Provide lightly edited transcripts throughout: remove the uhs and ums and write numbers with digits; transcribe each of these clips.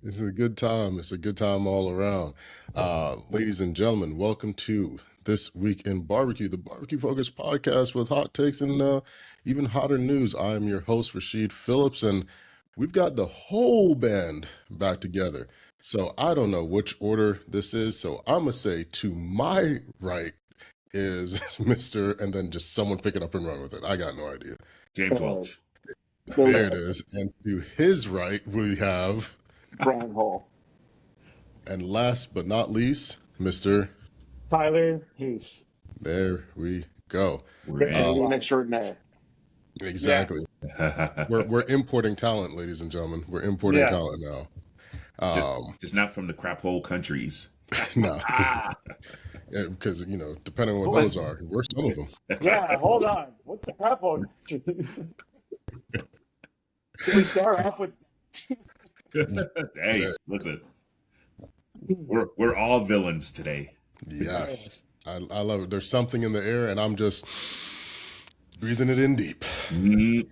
It's a good time. It's a good time all around. Ladies and gentlemen, welcome to This Week in Barbecue, the barbecue focused podcast with hot takes and even hotter news. I am your host, Rashid Phillips, and we've got the whole band back together. So I don't know which order this is. So I'm going to say to my right is Mr. and then just someone pick it up and run with it. I got no idea. James Welch. There it is. And to his right, we have. Brian Hall. And last but not least, Mr. Tyler Heath. There we go. Canadian extraordinaire. Exactly. We're importing talent, ladies and gentlemen. We're importing talent now. Just not from the crap hole countries. No. Because, depending on what those are, we're some of them. Yeah, hold on. What's the crap hole countries? Can we start off with... Hey, listen. We're all villains today. Yes. I love it. There's something in the air, and I'm just breathing it in deep. I'm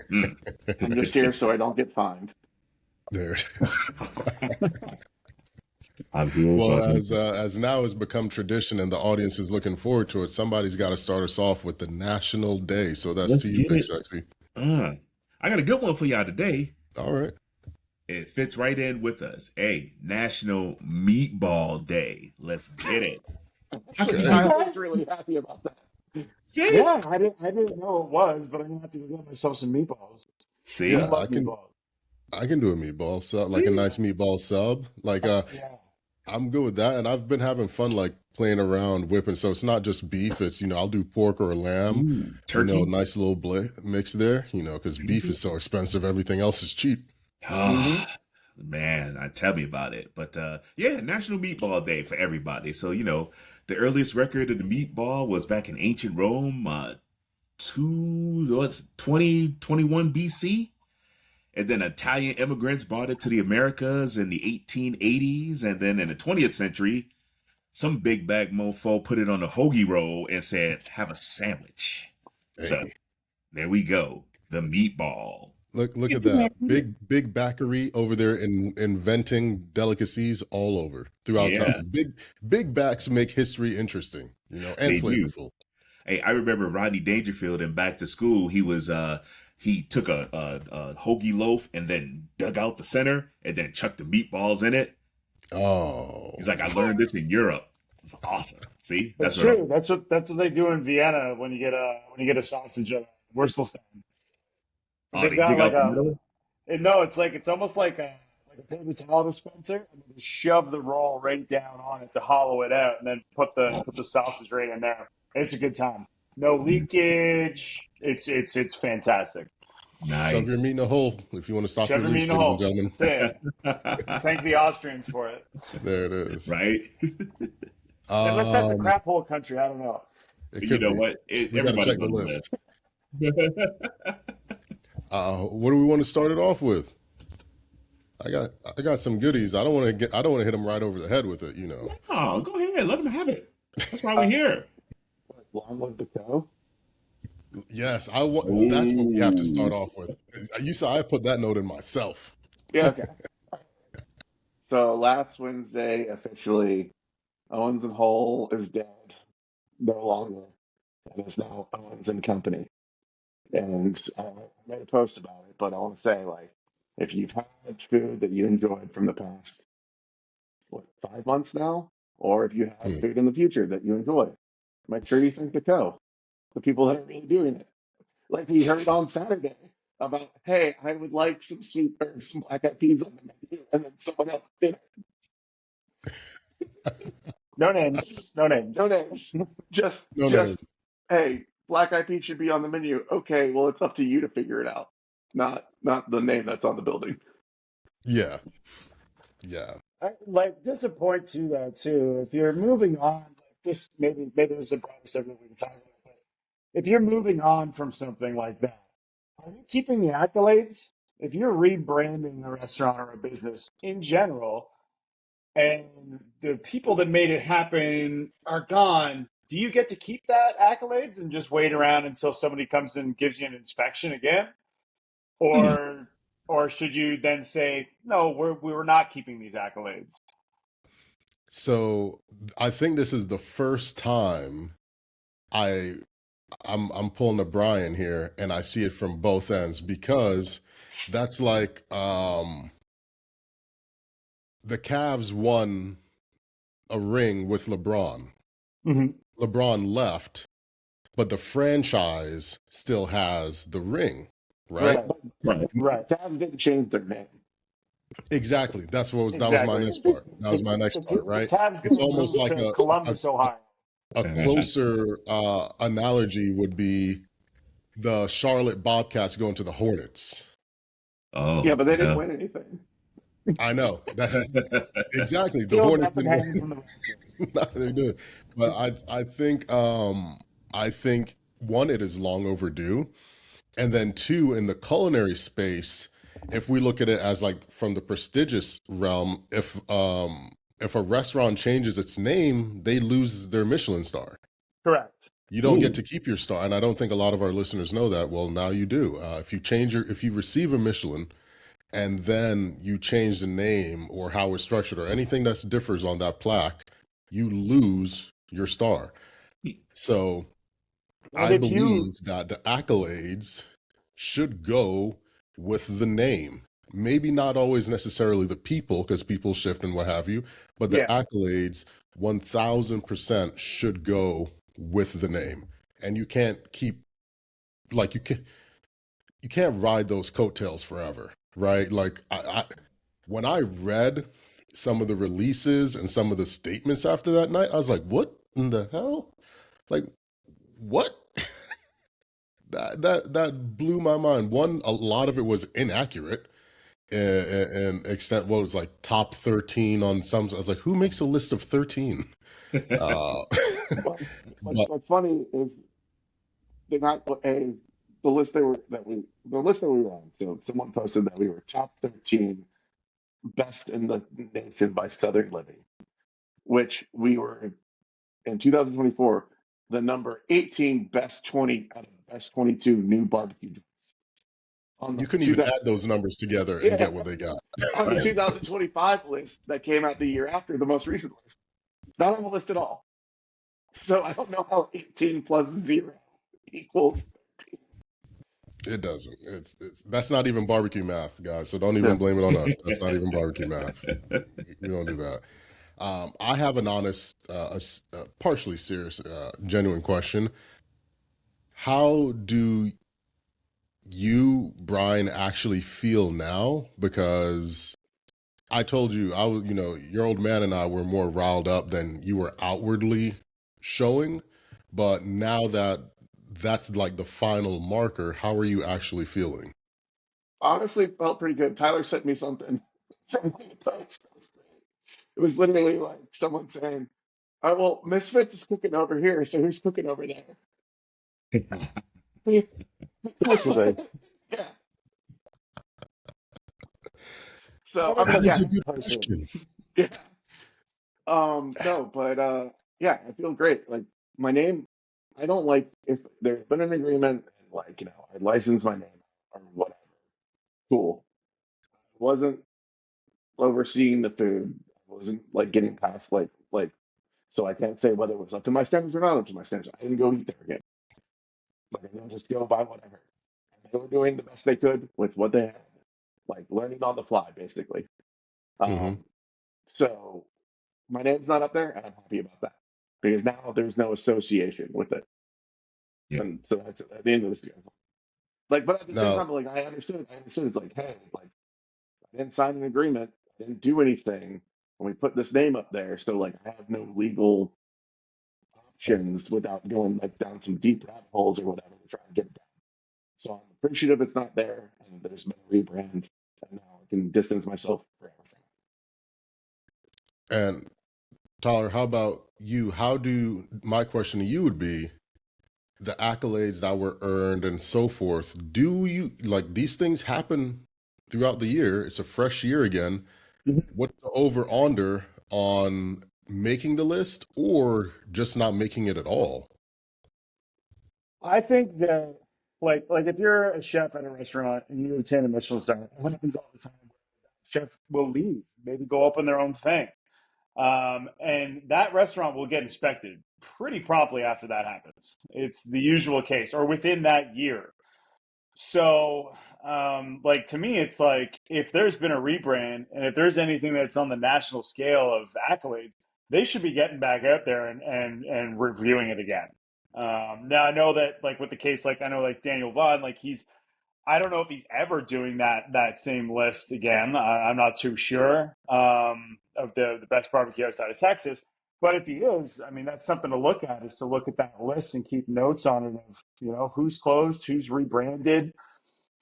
just here so I don't get fined. There it is. I'm here. Well, as now has become tradition and the audience is looking forward to it, somebody's got to start us off with the National Day. So that's to you, Big Sexy. I got a good one for y'all today. All right. It fits right in with us. Hey, National Meatball Day. Let's get it. Okay. I was really happy about that. Yeah, I didn't know it was, but I'm gonna have to go get myself some meatballs. See, yeah, I can do a meatball sub, like a nice meatball sub. Like I'm good with that, and I've been having fun like playing around whipping. So it's not just beef; it's I'll do pork or lamb. Turkey, nice little mix there. Because beef is so expensive, everything else is cheap. Man, tell me about it. But National Meatball Day for everybody. So the earliest record of the meatball was back in ancient Rome, 2021 BC. And then Italian immigrants brought it to the Americas in the 1880s. And then in the 20th century, some big bag mofo put it on a hoagie roll and said, have a sandwich. Hey. So there we go. The meatball. Look at that. Big backery over there inventing delicacies all over throughout time. Big backs make history interesting, and they flavorful. Hey, I remember Rodney Dangerfield in Back to School. He was he took a hoagie loaf and then dug out the center and then chucked the meatballs in it. Oh. He's like, I learned this in Europe. It's awesome. See? That's true. That's what they do in Vienna when you get a sausage at a Wurstelstand. Oh, they dig out the middle? No, it's almost like a paper towel dispenser, and they shove the roll right down on it to hollow it out, and then put the sausage right in there. It's a good time. No leakage. It's fantastic. Nice. Shove your meat in a hole if you want to stop your leaks, ladies and gentlemen. Thank the Austrians for it. There it is. Right. Unless that's a crap hole country, I don't know. You know what? Everybody's check the list. What do we want to start it off with? I got some goodies. I don't want to hit them right over the head with it, Oh, go ahead, let them have it. That's why we're here. Long live the cow. Yes, that's what we have to start off with. You saw I put that note in myself. Yeah. Okay. So last Wednesday, officially, Owens and Hull is dead. No longer. It is now Owens and Company. And I made a post about it, but I want to say, if you've had food that you enjoyed from the past, 5 months now, or if you have food in the future that you enjoy, make sure you thank the co, the people that are really doing it. Like we heard on Saturday about, hey, I would like some some black eyed peas on the menu, and then someone else did it. No names. Just, hey, black eyed peas should be on the menu. Okay, well, it's up to you to figure it out, not the name that's on the building. Yeah. Just a point to that too. If you're moving on, just maybe this is a broader subject we can talk about. But if you're moving on from something like that, are you keeping the accolades? If you're rebranding a restaurant or a business in general, and the people that made it happen are gone, do you get to keep that accolades and just wait around until somebody comes and gives you an inspection again? Or Or should you then say, no, we were not keeping these accolades? So I think this is the first time I I'm pulling a Brian here and I see it from both ends because that's like the Cavs won a ring with LeBron. Mm-hmm. LeBron left, but the franchise still has the ring, right? Right. Right. Right. Cavs didn't change their name. Exactly. That was my Exactly. next part. That was my next part, The right? Cavs It's didn't almost move like to Columbus, Ohio. a closer analogy would be the Charlotte Bobcats going to the Hornets. Yeah, Oh, but they didn't yeah. win anything. I know. That's exactly the Still Hornets nothing didn't hanging from the rafters. win. No, they did. But I think one, it is long overdue. And then two, in the culinary space, if we look at it as like from the prestigious realm, if a restaurant changes its name, they lose their Michelin star. Correct. You don't get Ooh. to keep your star, and I don't think a lot of our listeners know that. Well, now you do. If you receive a Michelin, and then you change the name or how it's structured or anything that differs on that plaque, you lose your star. So And I if you, believe that the accolades should go with the name. Maybe not always necessarily the people, because people shift and what have you, but the yeah, accolades 1000% should go with the name. And you can't keep like you can't ride those coattails forever, right? Like when I read some of the releases and some of the statements after that night, I was like, what in the hell? Like what? That blew my mind. One, a lot of it was inaccurate and extent what was like top 13 on some. I was like, who makes a list of 13? Uh, Well, but what's funny is they're not the list the list that we were on. So someone posted that we were top 13 best in the nation by Southern Living, which we were in 2024 the number 18 best 20 out of best 22 new barbecue joints on you the couldn't two even that add those numbers together and yeah get what they got. on the Right. 2025 list that came out the year after the most recent list. Not on the list at all. So I don't know how 18 plus 0 equals 13. It doesn't. It's that's not even barbecue math, guys. So don't even Yeah. blame it on us. That's not even barbecue math. We don't do that. I have an honest, partially serious, genuine question. How do you, Brian, actually feel now? Because I told you, your old man and I were more riled up than you were outwardly showing. But now that that's like the final marker, how are you actually feeling? Honestly, felt pretty good. Tyler sent me something from the post. It was literally like someone saying, "Oh well, Misfits is cooking over here, so who's cooking over there?" It was yesterday. yeah. So What I was mean, That the is yeah, a good person? question. yeah. No, but yeah, I feel great. Like my name, I don't like if there's been an agreement, and like I license my name or whatever. Cool. Wasn't overseeing the food. I wasn't like getting past so I can't say whether it was up to my standards or not up to my standards. I didn't go eat there again. Like I didn't just go by whatever. And they were doing the best they could with what they had, like learning on the fly, basically. Hmm. Um, so my name's not up there, and I'm happy about that because now there's no association with it, Yeah. and so that's at the end of this. Like, but at the same Now, time, like I understood. I understood. It's like, hey, like I didn't sign an agreement. I didn't do anything when we put this name up there. So like, I have no legal options without going like down some deep rabbit holes or whatever to try and get it down. So I'm appreciative it's not there, and there's been a rebrand, and now I can distance myself forever from and Tyler, how about you? My question to you would be the accolades that were earned and so forth. Do you like these things happen throughout the year? It's a fresh year again. it. What's the over under on making the list or just not making it at all? I think that like if you're a chef at a restaurant and you obtain a Michelin star, it happens all the time. Chef will leave, maybe go open their own thing. And that restaurant will get inspected pretty promptly after that happens. It's the usual case, or within that year. So, like to me, it's like if there's been a rebrand and if there's anything that's on the national scale of accolades, they should be getting back out there and reviewing it again. Now I know that like with the case, like I know like Daniel Vaughn, like I don't know if he's ever doing that same list again. I'm not too sure of the best barbecue outside of Texas. But if he is, I mean, that's something to look at is to look at that list and keep notes on it of, who's closed, who's rebranded,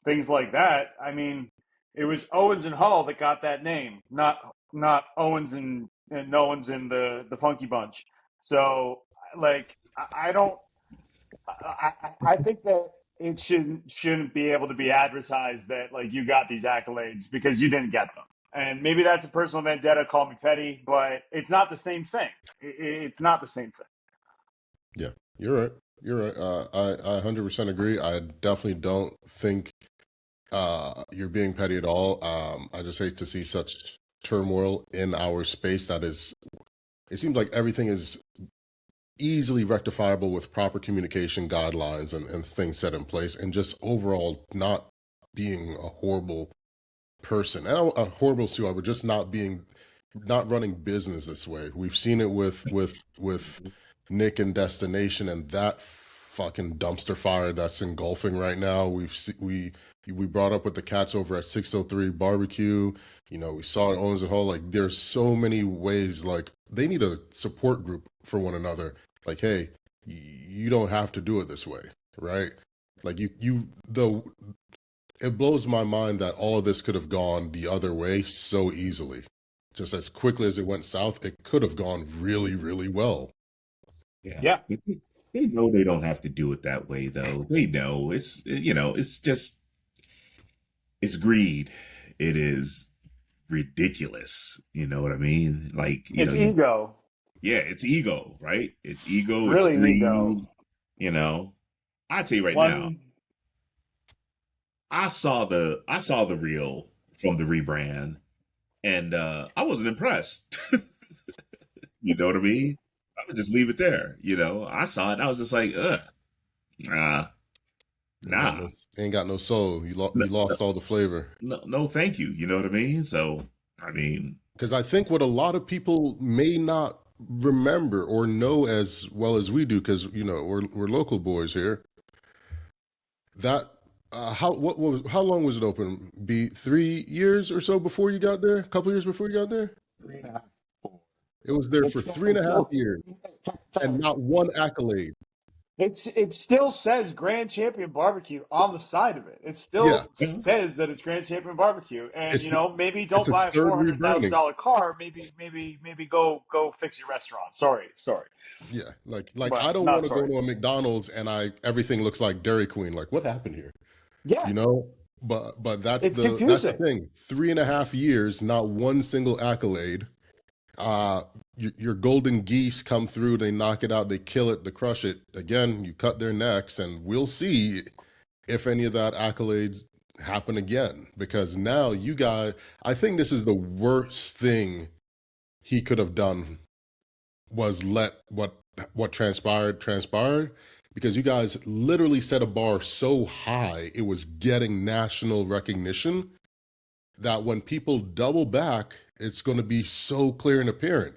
things like that. I mean, it was Owens and Hall that got that name, not Owens and Owens and the Funky Bunch. So, like, I don't. I think that it shouldn't be able to be advertised that like you got these accolades because you didn't get them. And maybe that's a personal vendetta. Call me petty, but it's not the same thing. It's not the same thing. Yeah, you're right. You're right. I 100% agree. I definitely don't think you're being petty at all. I just hate to see such turmoil in our space. It seems like everything is easily rectifiable with proper communication guidelines and things set in place, and just overall not being a horrible person and a horrible steward, but just not running business this way. We've seen it with Nick and Destination and that fucking dumpster fire that's engulfing right now. We brought up with the cats over at 603 barbecue. We saw it Owens and Hall. Like there's so many ways. Like they need a support group for one another. Like, hey, you don't have to do it this way, right? Like it blows my mind that all of this could have gone the other way so easily. Just as quickly as it went south, it could have gone really, really well. Yeah. But they know they don't have to do it that way, though. They know it's just, it's greed. It is ridiculous. You know what I mean? Like, It's ego. Yeah, it's ego, right? It's It's ego, it's really ego. greed. I tell you right now, One, I saw the reel from the rebrand, and I wasn't impressed. You know what I mean? I would just leave it there. I saw it, and I was just like, nah, nah, Ain't got no soul. You lost all the flavor. no, thank you. You know what I mean? So, I mean, Because I think what a lot of people may not remember or know as well as we do, because we're local boys here. That how long was it open? Be 3 years or so before you got there? A couple years before you got there? 3.5, 4. It was there It's for still, three and it's a half still, years and not one accolade. it still says Grand Champion Barbecue on the side of it. It Yeah, still says that it's Grand Champion Barbecue, and it's maybe it's don't its buy a third rebranding. $400,000 car. Maybe go fix your restaurant. Sorry, Yeah, like but I don't want not to go sorry. to a McDonald's and everything looks like Dairy Queen. Like what happened here? Yeah, You know? But that's it's the confusing. thing. 3.5 years, not one single accolade. Your golden geese come through, they knock it out, they kill it, they crush it. Again, you cut their necks, and we'll see if any of that accolades happen again. Because now you guys, I think this is the worst thing he could have done was let what transpired, because you guys literally set a bar so high it was getting national recognition that when people double back, it's going to be so clear and apparent.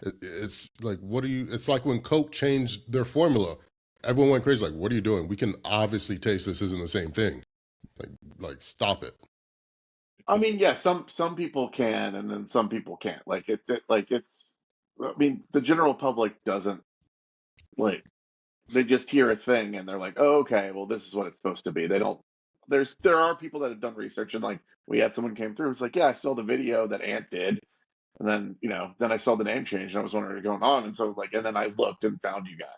It's like, it's like when Coke changed their formula. Everyone went crazy, like, what are you doing? We can obviously taste this isn't the same thing. Like stop it. I mean, yeah, some people can, and then some people can't. Like it's. I mean, the general public doesn't like. They just hear a thing and they're like, "Oh, okay, well, this is what it's supposed to be." They don't. There are people that have done research, and like we had someone came through. It's like, yeah, I saw the video that Ant did, and then then I saw the name change, and I was wondering what's going on, and so like, and then I looked and found you guys.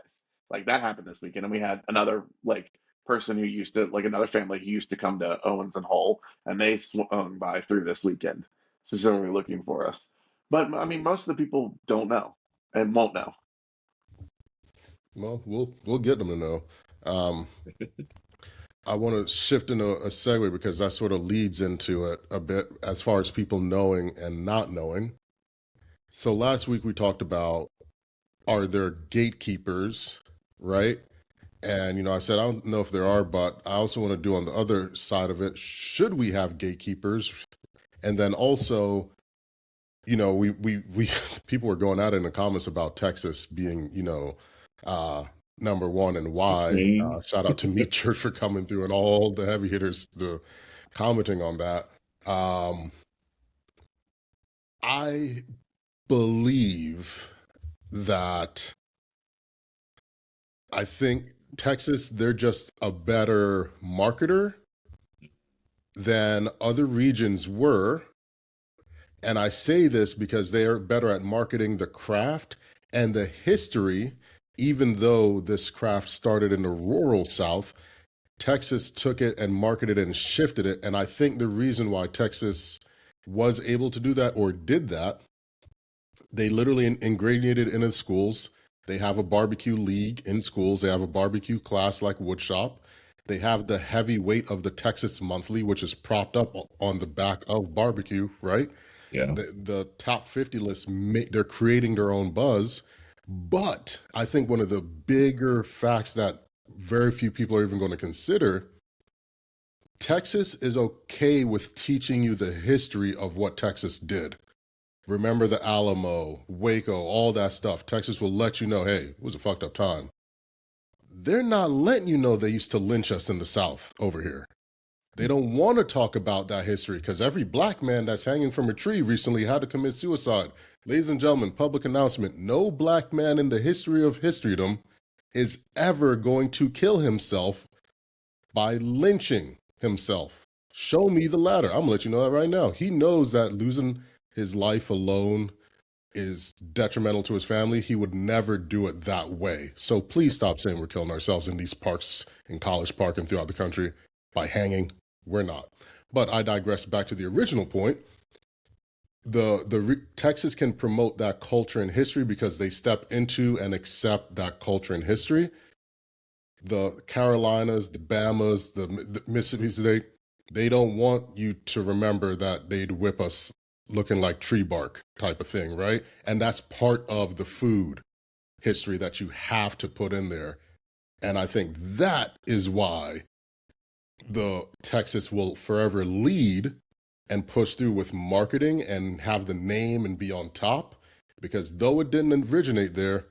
Like that happened this weekend, and we had another like person who used to like another family who used to come to Owens and Hull, and they swung by through this weekend, specifically looking for us. But I mean, most of the people don't know and won't know. Well, we'll get them to know. Um, I want to shift into a segue because that sort of leads into it a bit as far as people knowing and not knowing. So last week we talked about, are there gatekeepers, right? And, I said, I don't know if there are, but I also want to do on the other side of it, should we have gatekeepers? And then also, we people were going at it in the comments about Texas being, uh, number one and why. Dang. Shout out to Meat Church for coming through and all the heavy hitters commenting on that. I believe that I think Texas, they're just a better marketer than other regions were. And I say this because they are better at marketing the craft and the history, even though this craft started in the rural South. Texas took it and marketed it and shifted it. And I think the reason why Texas was able to do that or did that, they literally ingratiated it in the schools. They have a barbecue league in schools. They have a barbecue class like woodshop. They have the heavy weight of the Texas Monthly, which is propped up on the back of barbecue, right? Yeah. The top 50 list, they're creating their own buzz. But I think one of the bigger facts that very few people are even going to consider, Texas is okay with teaching you the history of what Texas did. Remember the Alamo, Waco, all that stuff. Texas will let you know, hey, it was a fucked up time. They're not letting you know they used to lynch us in the South over here. They don't want to talk about that history because every black man that's hanging from a tree recently had to commit suicide. Ladies and gentlemen, public announcement, no black man in the history of historydom is ever going to kill himself by lynching himself. Show me the latter. I'm gonna let you know that right now. He knows that losing his life alone is detrimental to his family. He would never do it that way. So please stop saying we're killing ourselves in these parks, in College Park and throughout the country by hanging. We're not. But I digress back to the original point. Texas can promote that culture and history because they step into and accept that culture and history. The Carolinas, the Bamas, the Mississippi, they don't want you to remember that they'd whip us looking like tree bark type of thing, right? And that's part of the food history that you have to put in there. And I think that is why the Texas will forever lead and push through with marketing and have the name and be on top, because though it didn't originate there,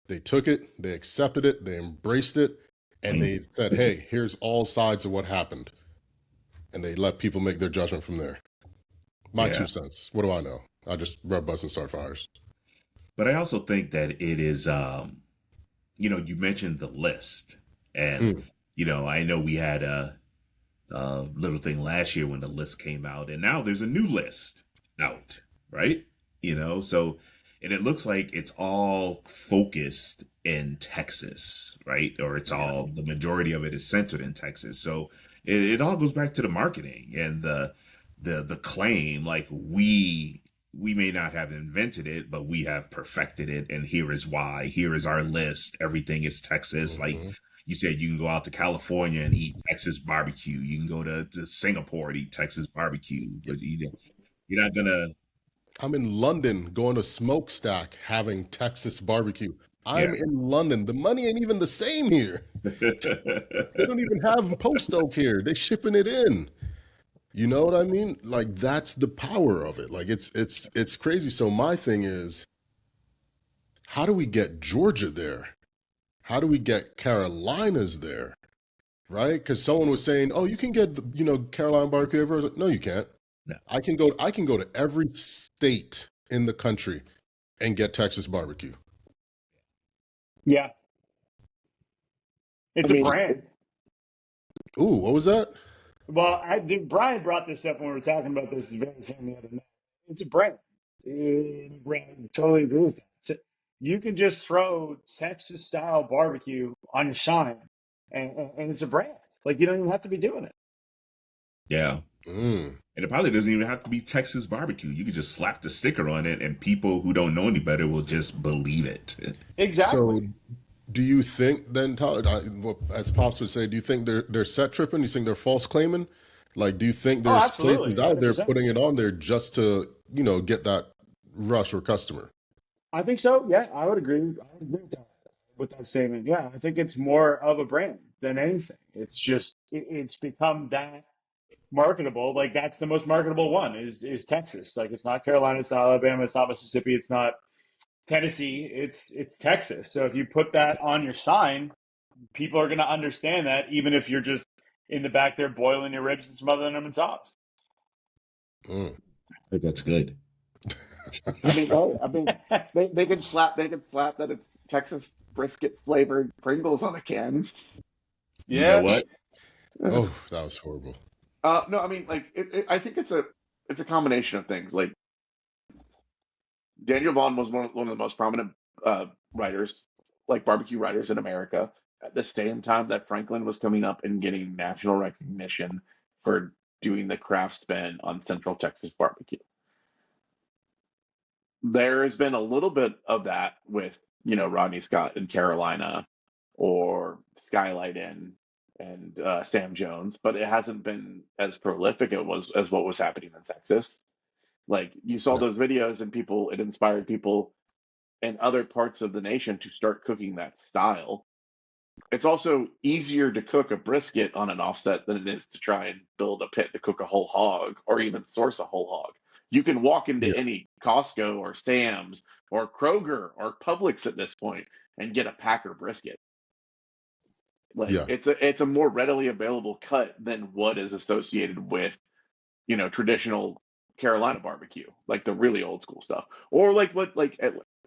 they took it, they accepted it, they embraced it, and they said, hey, here's all sides of what happened. And they let people make their judgment from there. My 2 cents. What do I know? I just rub butts and start fires. But I also think that it is, you mentioned the list. And, I know we had a little thing last year when the list came out, and now there's a new list out, right? So, and it looks like it's all focused in Texas, right? Or it's all, the majority of it is centered in Texas. So it all goes back to the marketing and the claim, like we may not have invented it, but we have perfected it. And here is why. Here is our list. Everything is Texas. Like you said, you can go out to California and eat Texas barbecue. You can go to Singapore and eat Texas barbecue. But you're not gonna. I'm in London going to Smokestack having Texas barbecue. I'm in London. The money ain't even the same here. They don't even have Post Oak here. They shipping it in. You know what I mean? Like, that's the power of it. Like, it's crazy. So my thing is, how do we get Georgia there? How do we get Carolinas there? Right? Because someone was saying, "Oh, you can get Carolina barbecue everywhere." I was like, no, you can't. No. I can go to every state in the country and get Texas barbecue. Yeah. It's a brand. Ooh, what was that? Well, Brian brought this up when we were talking about this very thing the other night. It's a brand. Brian, totally agree with that. You can just throw Texas style barbecue on your sign, and it's a brand. Like, you don't even have to be doing it. Yeah. And it probably doesn't even have to be Texas barbecue. You could just slap the sticker on it, and people who don't know any better will just believe it. Exactly. So, Do you think then, as Pops would say, do you think they're set tripping? Do you think they're false claiming? Like, do you think Oh, there's absolutely, places out there 100%. putting it on there just to, get that rush or customer? I think so. Yeah, I would agree. I would agree with that statement. Yeah, I think it's more of a brand than anything. It's just it's become that marketable. Like that's the most marketable one is Texas. Like it's not Carolina, it's not Alabama, it's not Mississippi, it's not Tennessee. It's Texas. So if you put that on your sign, people are going to understand that, even if you're just in the back there boiling your ribs and smothering them in sauce. Mm. I think that's good. I mean, they could slap that it's Texas brisket flavored Pringles on a can. You know Yeah. what? Oh, that was horrible. No, I mean, like I think it's a combination of things. Like Daniel Vaughn was one of the most prominent writers, like barbecue writers in America. At the same time that Franklin was coming up and getting national recognition for doing the craft spin on Central Texas barbecue. There has been a little bit of that with, Rodney Scott in Carolina or Skylight Inn and Sam Jones, but it hasn't been as prolific as what was happening in Texas. Like you saw Yeah. those videos and it inspired people in other parts of the nation to start cooking that style. It's also easier to cook a brisket on an offset than it is to try and build a pit to cook a whole hog or even source a whole hog. You can walk into Yeah. any Costco or Sam's or Kroger or Publix at this point and get a Packer brisket. Like Yeah. it's a more readily available cut than what is associated with, traditional Carolina barbecue, like the really old school stuff. Or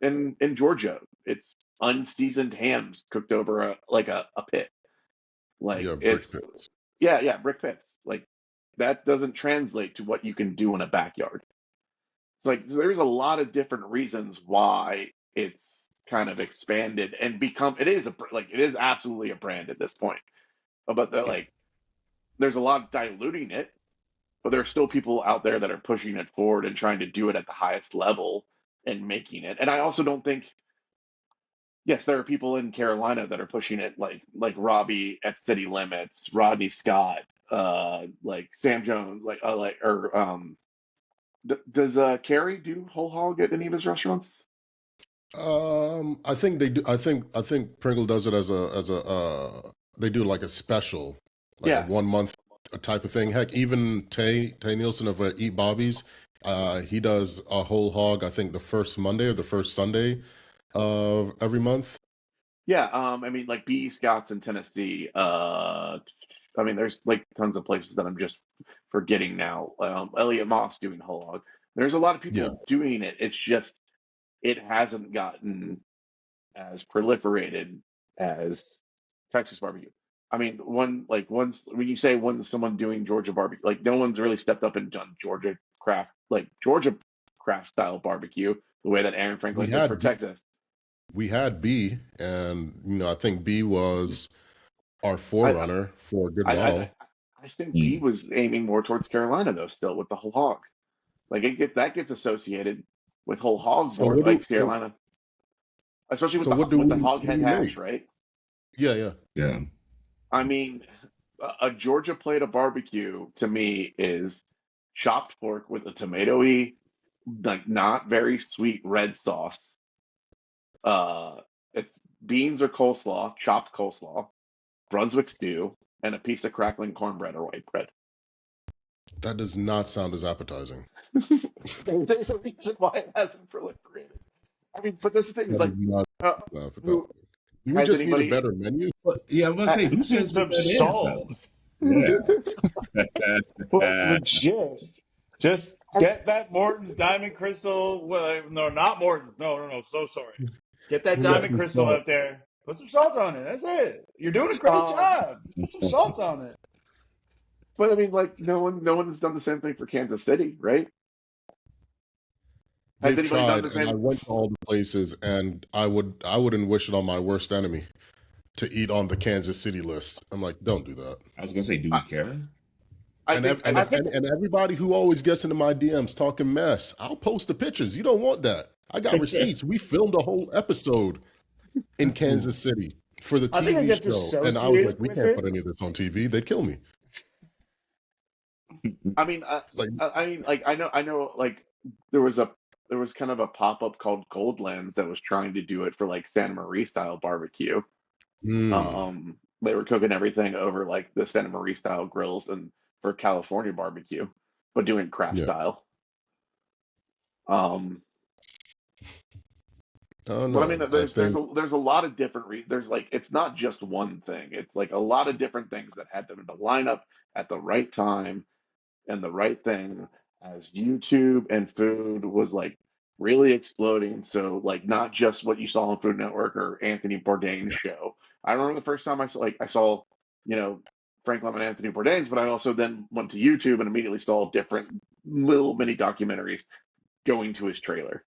in Georgia, it's unseasoned hams cooked over a pit. Like Yeah. Brick it's pits. yeah, brick pits. Like that doesn't translate to what you can do in a backyard. It's like there's a lot of different reasons why it's kind of expanded and it is absolutely a brand at this point. But there's a lot of diluting it, but there are still people out there that are pushing it forward and trying to do it at the highest level and making it. And I also don't think, yes, there are people in Carolina that are pushing it like Robbie at City Limits, Rodney Scott, like Sam Jones, does Carrie do whole hog at any of his restaurants? I think they do. I think Pringle does it they do like a special, like a Yeah, 1 month type of thing. Heck, even Tay Nielsen of Eat Bobby's, he does a whole hog. I think the first Monday or the first Sunday of every month. yeah. I mean, like B. Scott's in Tennessee. I mean, there's like tons of places that I'm just forgetting now. Elliot Moss doing whole hog. There's a lot of Yeah, people doing it. It's just it hasn't gotten as proliferated as Texas barbecue. I mean, once when you say when someone doing Georgia barbecue, like no one's really stepped up and done Georgia craft style barbecue the way that Aaron we Franklin did for had B, Texas. we had B, and I think B was our I forerunner for a good I I, while. I think B Hmm. was aiming more towards Carolina though, still with the whole hog. Like that gets associated with whole hog So more what do like Carolina, especially with so the what do with the we hog what do head we hash, make? right? Yeah, yeah. Yeah. I mean, a Georgia plate of barbecue to me is chopped pork with a tomatoey, like not very sweet red sauce. Uh, it's beans or coleslaw, chopped coleslaw, Brunswick stew, and a piece of crackling cornbread or white bread. That does not sound as appetizing. There's a reason why it hasn't proliferated. I mean, but this is the thing is That like, is not uh, appetizing. who Do we has just need a anybody? better menu? But yeah, I'm gonna Uh, say, who Need says what some that is salt. though? Yeah. Well, legit. Just I, get that Morton's Diamond Crystal. Well, no, not Morton's. No. So sorry. Get that We got Diamond some Crystal salt. out there. Put some salt on it. That's it. You're doing a great um, job. Put some salt on it. but I mean, like, no one has done the same thing for Kansas City, right? Has They've anybody done tried, the and I same? went to all the places, and I wouldn't wish it on my worst enemy to eat on the Kansas City list. I'm like, don't do that. I was gonna say, do we I, care? I And think and I if think and everybody who always gets into my DMs talking mess, I'll post the pictures. You don't want that. I got receipts. We filmed a whole episode in Kansas City for the I think I TV get show. And I was like, dissociated we with can't put it. any of this on TV. They'd kill me. I mean, Like, like I know, like there was a there was kind of a pop up called Goldlands that was trying to do it for like Santa Maria style barbecue. mm, They were cooking everything over like the Santa Maria style grills and for California barbecue, but doing craft yeah. style. Um, I don't but I mean, know. I think, there's a lot of different there's like it's not just one thing. It's like a lot of different things that had to line up at the right time and the right thing as YouTube and food was like really exploding. So like not just what you saw on Food Network or Anthony Bourdain's show. I remember the first time I saw, you know, Frank Lemon and Anthony Bourdain's, but I also then went to YouTube and immediately saw different little mini documentaries going to his trailer.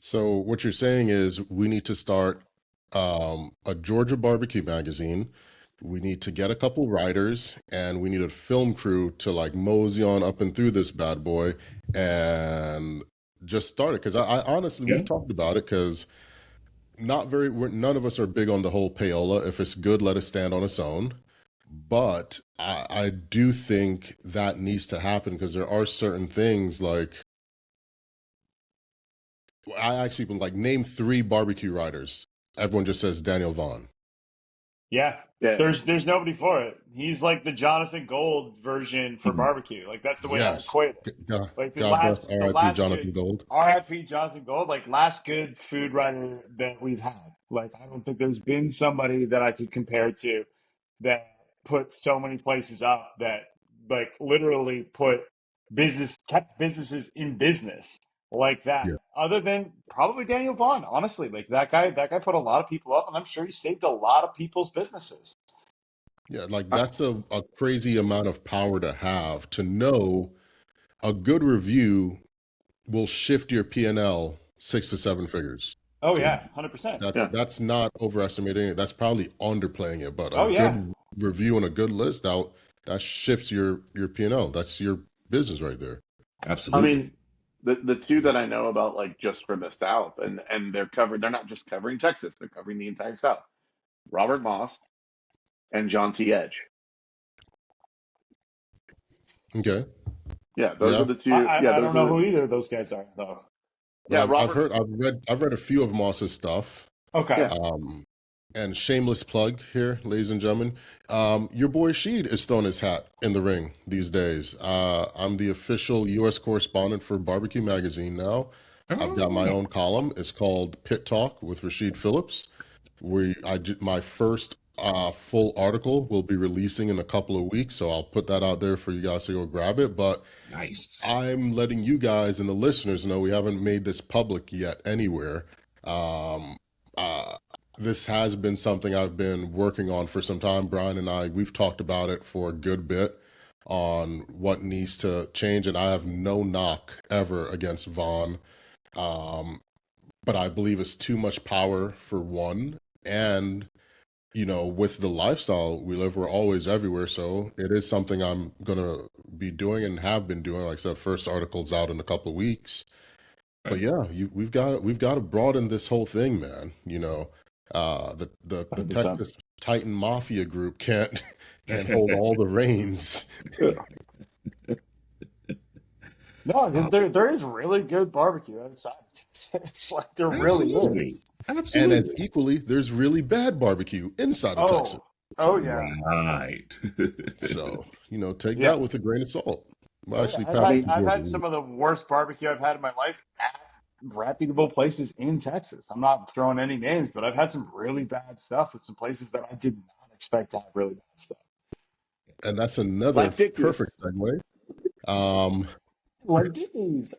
so what you're saying is we need to start a Georgia barbecue magazine. We need to get a couple writers and we need a film crew to like mosey on up and through this bad boy and just start it. Because I honestly, Yeah, we've talked about it because none of us are big on the whole payola. If it's good, let it stand on its own. But I do think that needs to happen because there are certain things like I actually been like name three barbecue writers. Everyone just says Daniel Vaughn. Yeah, Yeah, there's nobody for it. He's like the Jonathan Gold version for Mhm. barbecue. Like that's the way I Yes. equate it. Like God bless the R.I.P. last good Jonathan Gold. R.I.P. Jonathan Gold, like last good food writer that we've had. Like I don't think there's been somebody that I could compare to that put so many places up that like literally put kept businesses in business like that. Yeah. Other than probably Daniel Vaughn, honestly, like that guy put a lot of people up, and I'm sure he saved a lot of people's businesses. Yeah, like I, that's a crazy amount of power to have to know a good review will shift your P&L 6 to 7 figures. Oh yeah, yeah, 100%. yeah. That's not overestimating it. That's probably underplaying it, but a Oh yeah, good review and a good list out that shifts your P&L. That's your business right there. I absolutely. mean, the two that I know about, like just for the South, and they're not just covering Texas, they're covering the entire South. Robert Moss and John T. Edge. Okay. Yeah, those are Yeah. the I, two. Yeah, I I those don't are know the who either of those guys are though. But yeah Robert. I've read a few of Moss's stuff. Okay. Yeah, Um, and shameless plug here, ladies and gentlemen. Your boy Sheed is throwing his hat in the ring these days. I'm the official U.S. correspondent for Barbecue Magazine now. I've got my Oh, own column. It's called Pit Talk with Rashid Phillips. My first full article will be releasing in a couple of weeks, so I'll put that out there for you guys to go grab it. But nice. I'm letting you guys and the listeners know we haven't made this public yet anywhere. Um, uh, this has been something I've been working on for some time. Brian and we've talked about it for a good bit on what needs to change, and I have no knock ever against Vaughn. Um, but I believe it's too much power for one, and with the lifestyle we live, we're always everywhere. So it is something I'm gonna be doing and have been doing. Like I said, first article's out in a couple of weeks. But Right. yeah, we've got to broaden this whole thing, man. The 100%. Texas Titan Mafia group can't hold all the reins. No, Uh, there is really good barbecue outside of Texas. Like there really absolutely. is. And as Absolutely. equally, there's really bad barbecue inside of Texas. Oh, oh yeah. Right. So, take Yeah. that with a grain of salt. Well, Oh yeah. actually, I've I pass had it mean, to I've Georgia. had some of the worst barbecue I've had in my life at reputable places in Texas. I'm not throwing any names, but I've had some really bad stuff with some places that I did not expect to have really bad stuff. And that's another like Dickies. perfect segue. Um, Like Dickies.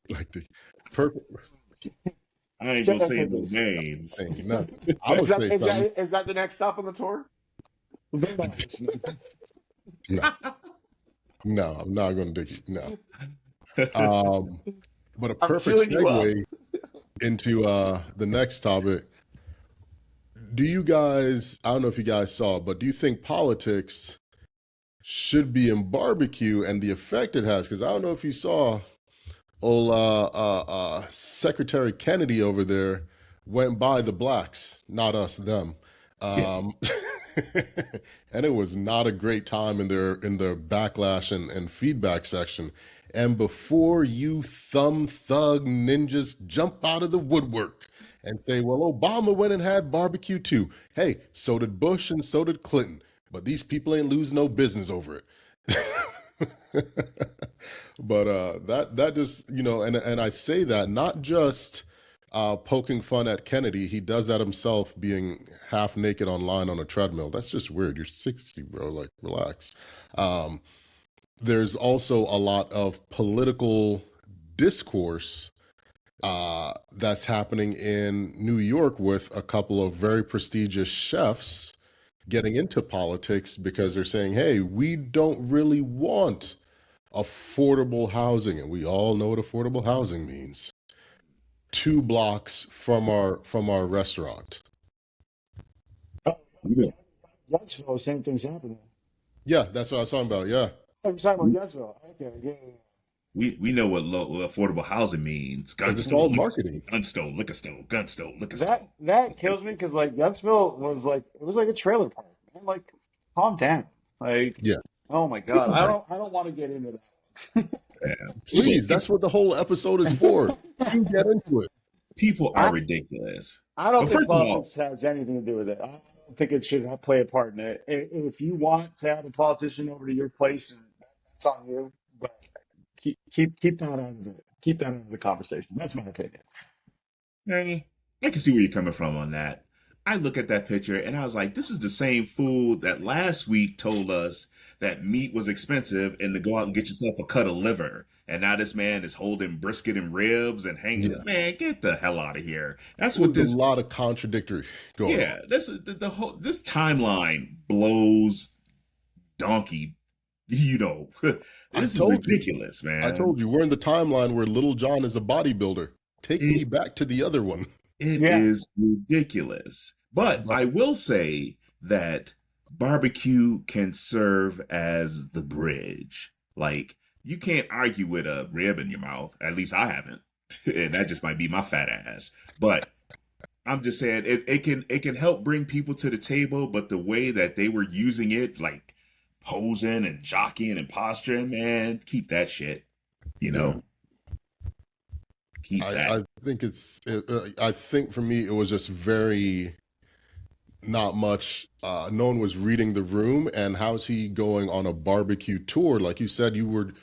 like the perfect I ain't gonna Shout out say no Dickies. names. thing. No, I'm gonna say something. Is that the next stop on the tour? Very nice. No, no, I'm not gonna dig it. No. Um, but a I'm perfect queuing you up. segue into the next topic. Do you guys, I don't know if you guys saw, but do you think politics should be in barbecue and the effect it has? Because I don't know if you saw old Secretary Kennedy over there went by the blacks, not us, them. Yeah. Um, and it was not a great time in their backlash and feedback section. And before you thumb thug ninjas jump out of the woodwork and say, well, Obama went and had barbecue too. Hey, so did Bush and so did Clinton. But these people ain't lose no business over it. But that just, and I say that not just poking fun at Kennedy. He does that himself, being half naked online on a treadmill. That's just weird. You're 60, bro. Like, relax. Um, there's also a lot of political discourse that's happening in New York with a couple of very prestigious chefs getting into politics because they're saying, hey, we don't really want affordable housing. And we all know what affordable housing means. 2 blocks from our restaurant. Oh, Yeah. Youngsville, same thing's happening. Yeah, that's what I was talking about. Yeah. Oh, you're talking about Youngsville. Okay, yeah, We know what affordable housing means. Gun Because it's store, all liquor store, marketing. gun store, liquor store, gun store, liquor yeah. store. That kills me because like Youngsville was like a trailer park. Man, like, calm down. Like, Yeah. oh my God, I don't want to get into that. Yeah. Please, that's what the whole episode is for. You get into it. People I, are ridiculous. I don't But think first of all, politics has anything to do with it. I don't think it should play a part in it. If you want to have a politician over to your place, and that's on you. But keep that out of it. Keep that out of the conversation. That's my opinion. hey, I can see where you're coming from on that. I look at that picture and I was like, this is the same fool that last week told us that meat was expensive and to go out and get yourself a cut of liver. And now this man is holding brisket and ribs and hanging. Yeah. Man, get the hell out of here. That's what There's a this. lot of contradictory going on. Yeah, this is the whole. This timeline blows donkey. I This is told you. ridiculous, I man. told you. We're in the timeline where Little John is a bodybuilder. Take me It, back to the other one. it Yeah. is ridiculous. But But I will say that barbecue can serve as the bridge. Like, you can't argue with a rib in your mouth. At least I haven't. And that just might be my fat ass. But I'm just saying it can help bring people to the table, but the way that they were using it, like posing and jockeying and posturing, man, keep that shit. You yeah, know, keep that. I think I think for me, it was just very not much. No one was reading the room. And how's he going on a barbecue tour? Like you said, you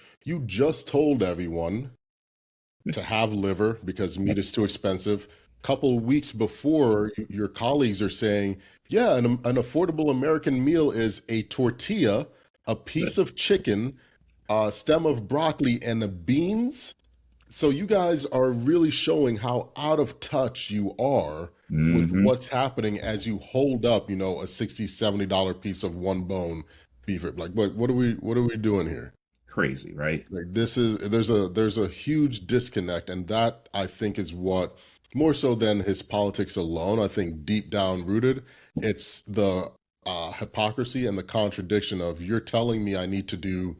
just told everyone to have liver because meat is too expensive. Couple weeks before, your colleagues are saying, yeah, an affordable American meal is a tortilla, a piece of chicken, a stem of broccoli, and the beans. So you guys are really showing how out of touch you are with Hmm. what's happening as you hold up, a $60, $70 piece of one bone beef rib. Like, what are we doing here? Crazy, right? Like, there's a huge disconnect, and that I think is what, more so than his politics alone, I think deep down rooted, it's the hypocrisy and the contradiction of, you're telling me I need to do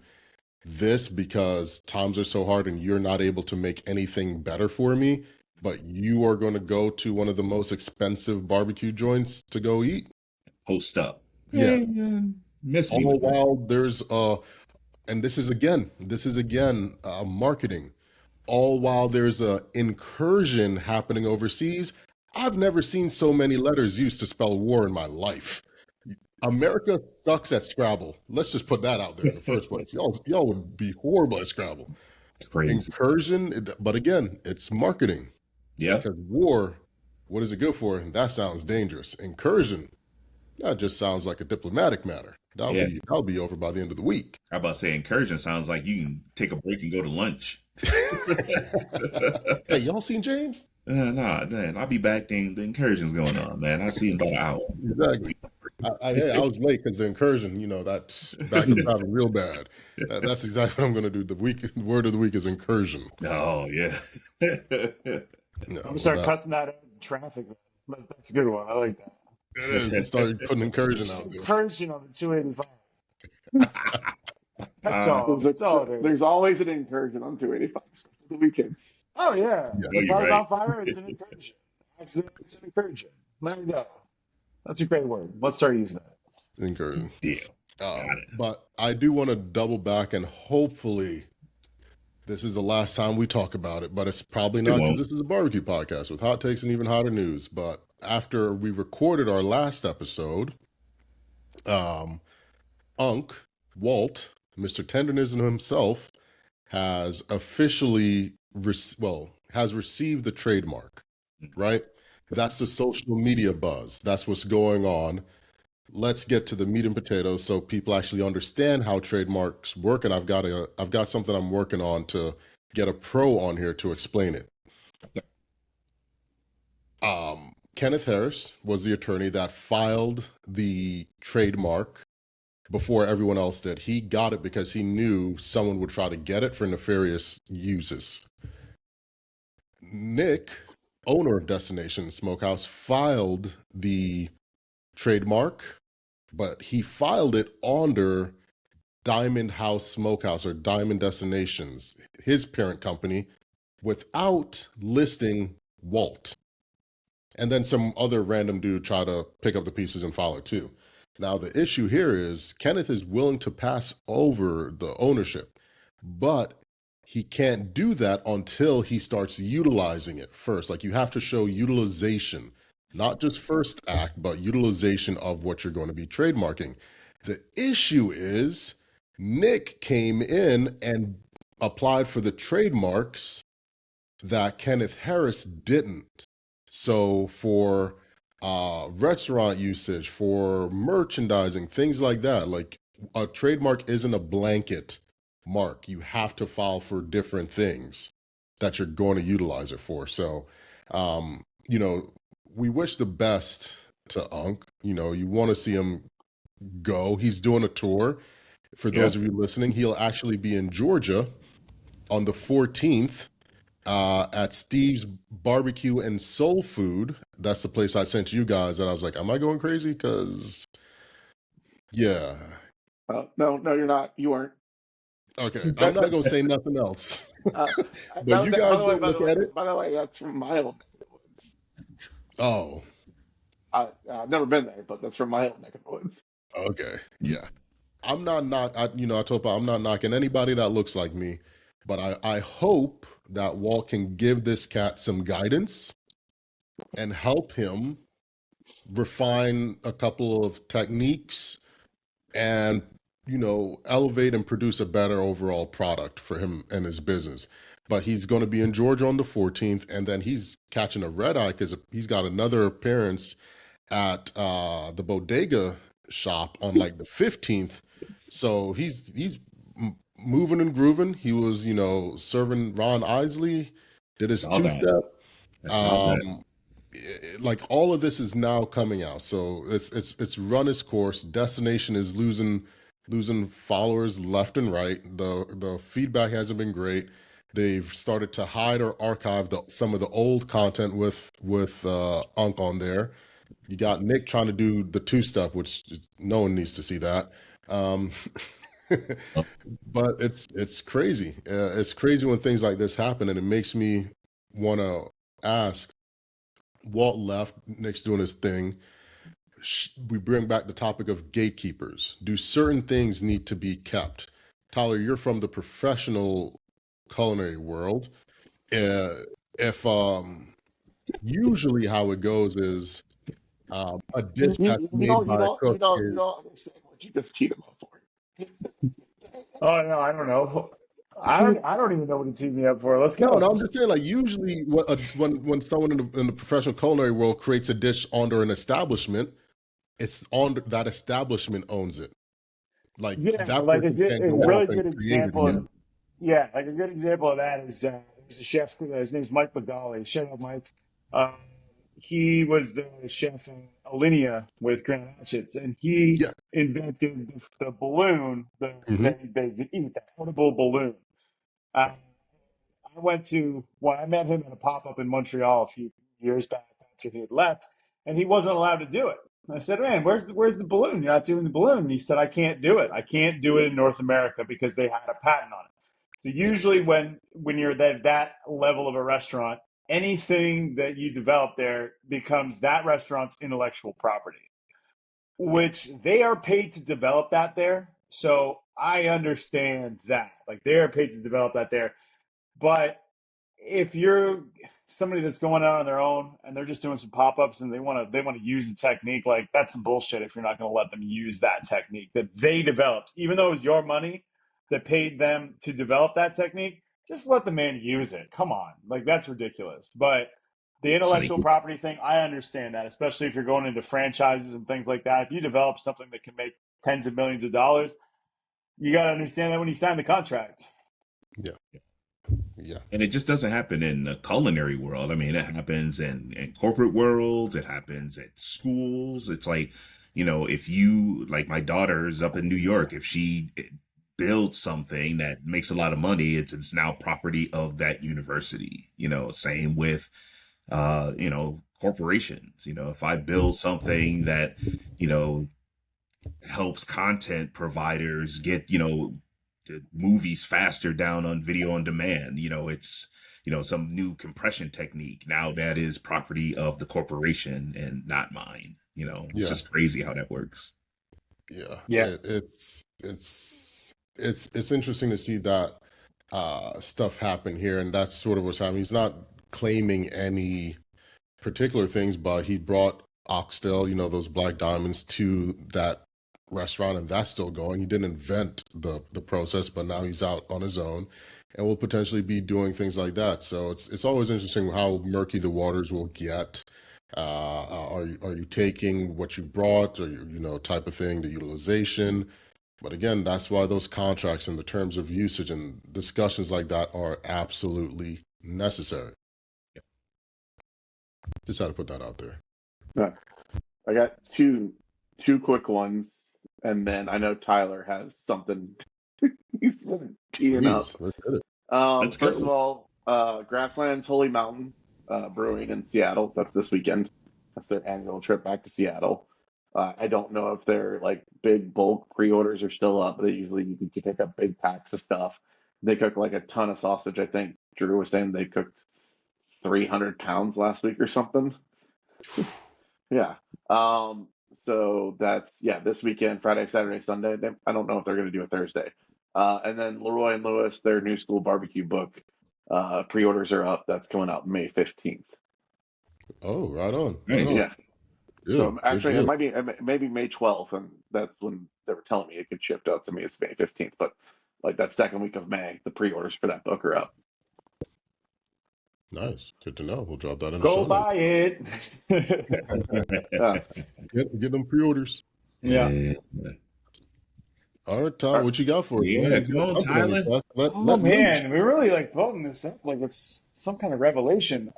this because times are so hard and you're not able to make anything better for me, but you are going to go to one of the most expensive barbecue joints to go eat. Host up. Yeah. Man, miss me All with that. while there's and this is again marketing. All while there's a incursion happening overseas. I've never seen so many letters used to spell war in my life. America sucks at Scrabble. Let's just put that out there in the first place. Y'all would be horrible at Scrabble. Crazy. Incursion, but again, it's marketing. Yeah. Because war, what is it good for? That sounds dangerous. Incursion, that just sounds like a diplomatic matter. Yeah. That'll be over by the end of the week. How about say incursion sounds like you can take a break and go to lunch. Hey, y'all seen James? Nah, man, I'll be back. The incursion's going on, man. I'll see you in about an hour. Exactly. I was late because the incursion, that's back to traveling real bad. That's exactly what I'm going to do. The word of the week is incursion. Oh, yeah. No, I'm gonna well, start cussing that out in traffic. That's a good one. I like that. it is. Start putting incursion out there. Encouraging on the 285. That's all. There's, That's all it is. there's always an incursion on 285 for the weekends. Oh yeah. Yeah. The You're car's right. on fire. It's an incursion. It's an encouraging. There you go. That's a great word. Let's start using it. Encouraging. Deal. Got it. But I do want to double back, and hopefully this is the last time we talk about it, but it's probably It not because won't. this is a barbecue podcast with hot takes and even hotter news. But after we recorded our last episode, um, Unc, Walt, Mr. Tendernism himself, has officially, has received the trademark, right? That's the social media buzz. That's what's going on. Let's get to the meat and potatoes so people actually understand how trademarks work. And I've got something I'm working on to get a pro on here to explain it. Kenneth Harris was the attorney that filed the trademark before everyone else did. He got it because he knew someone would try to get it for nefarious uses. Nick, owner of Destination Smokehouse, filed the trademark, but he filed it under Diamond House Smokehouse or Diamond Destinations, his parent company, without listing Walt. And then some other random dude tried to pick up the pieces and file it too. Now, the issue here is Kenneth is willing to pass over the ownership, but he can't do that until he starts utilizing it first. Like, you have to show utilization, not just first act, but utilization of what you're going to be trademarking. The issue is Nick came in and applied for the trademarks that Kenneth Harris didn't. So for restaurant usage, for merchandising, things like that, like a trademark isn't a blanket mark. You have to file for different things that you're going to utilize it for. So, you know, we wish the best to Unc. You know, you want to see him go. He's doing a tour. For those of you listening, he'll actually be in Georgia on the 14th at Steve's Barbecue and Soul Food. That's the place I sent you guys. And I was like, am I going crazy? Because, yeah. No, you're not. You weren't. Okay. I'm not going to say nothing else. But But you guys go look at it. by the way, that's from my old neck of the woods. Oh, I've never been there, but that's from my old neck of the woods. okay. Yeah. I'm not, I told Paul, I'm not knocking anybody that looks like me, but I hope that Walt can give this cat some guidance and help him refine a couple of techniques and, elevate and produce a better overall product for him and his business. But he's going to be in Georgia on the 14th, and then he's catching a red eye because he's got another appearance at the bodega shop on like the 15th. So he's moving and grooving. He was, serving Ron Isley, did his Saw two that. step. I saw that. Like all of this is now coming out. So it's run its course. Destination is losing followers left and right. The feedback hasn't been great. They've started to hide or archive some of the old content with Unc on there. You got Nick trying to do the two step, which no one needs to see that. Um, but it's crazy. It's crazy when things like this happen, and it makes me want to ask. Walt left. Nick's doing his thing. We bring back the topic of gatekeepers. Do certain things need to be kept? Tyler, you're from the professional culinary world. If usually how it goes is a dish that's made by a cook You is don't understand what you just teed him up for. Oh no, I don't know. I don't even know what he teed me up for. Let's no, go. I'm just saying, like, usually when someone in the professional culinary world creates a dish under an establishment, it's on that establishment owns it. Like Yeah, that like person can't a go really off and good create it example. again. Yeah, like a good example of that is there's a chef. His name's Mike McGauley. Shout out Mike. Um, he was the chef in Alinea with Grand Hatchets, and he Yeah. invented the balloon. Hmm. They eat the portable balloon. Uh, I met him at a pop up in Montreal a few years back after he had left, and he wasn't allowed to do it. I said, "Man, where's the balloon? You're not doing the balloon." And he said, "I can't do it. I can't do it in North America because they had a patent on it." So Yeah. usually when you're that level of a restaurant, anything that you develop there becomes that restaurant's intellectual property, which they are paid to develop that there. So I understand that. Like they are paid to develop that there. But if you're somebody that's going out on their own and they're just doing some pop-ups and they want to use a technique, like that's some bullshit if you're not going to let them use that technique that they developed, even though it was your money that paid them to develop that technique. Just let the man use it. Come on, like that's ridiculous. But the Sonny, intellectual property thing, I understand that, especially if you're going into franchises and things like that. If you develop something that can make tens of millions of dollars, you got to understand that when you sign the contract. Yeah. Yeah. and it just doesn't happen in the culinary world. I mean, it happens in corporate worlds. It happens at schools. It's like, if you, like my daughter's up in New York, if she builds something that makes a lot of money, it's now property of that university. Same with, corporations. If I build something that, you know, helps content providers get, the movies faster down on video on demand. It's, some new compression technique. Now that is property of the corporation and not mine. It's Yeah. just crazy how that works. Yeah. Yeah. It's interesting to see that stuff happen here, and that's sort of what's happening. He's not claiming any particular things, but he brought oxtail, those black diamonds, to that restaurant, and that's still going. He didn't invent the process, but now he's out on his own, and will potentially be doing things like that. So it's always interesting how murky the waters will get. Are you taking what you brought, or type of thing, the utilization? But again, that's why those contracts and the terms of usage and discussions like that are absolutely necessary. Just had to put that out there. Yeah. I got two quick ones, and then I know Tyler has something he's been teeing up. Please, let's hit it. Let's First go. of all, Grasslands Holy Mountain Brewing in Seattle. That's this weekend. That's their annual trip back to Seattle. I don't know if their like big bulk pre-orders are still up. They usually you can pick up big packs of stuff. They cook like a ton of sausage. I think Drew was saying they cooked 300 pounds last week or something. Yeah. So that's this weekend, Friday, Saturday, Sunday. I don't know if they're going to do it Thursday. And then Leroy and Lewis, their new school barbecue book, pre-orders are up. That's coming out May 15th. Oh, right on. Right Nice. on. Yeah. Good. So actually, Good. it might be maybe May 12th, and that's when they were telling me it could shipped out to me. It's May 15th, but like that second week of May, the pre-orders for that book are up. Nice. Good to know. We'll drop that in the Go show notes. buy it. Uh, Get them pre-orders. Yeah. All right, Tom, what you got for us? Yeah, man? come on, Jump on me, Tyler. fast. Let Oh loose. man, we're really like building this up like it's some kind of revelation.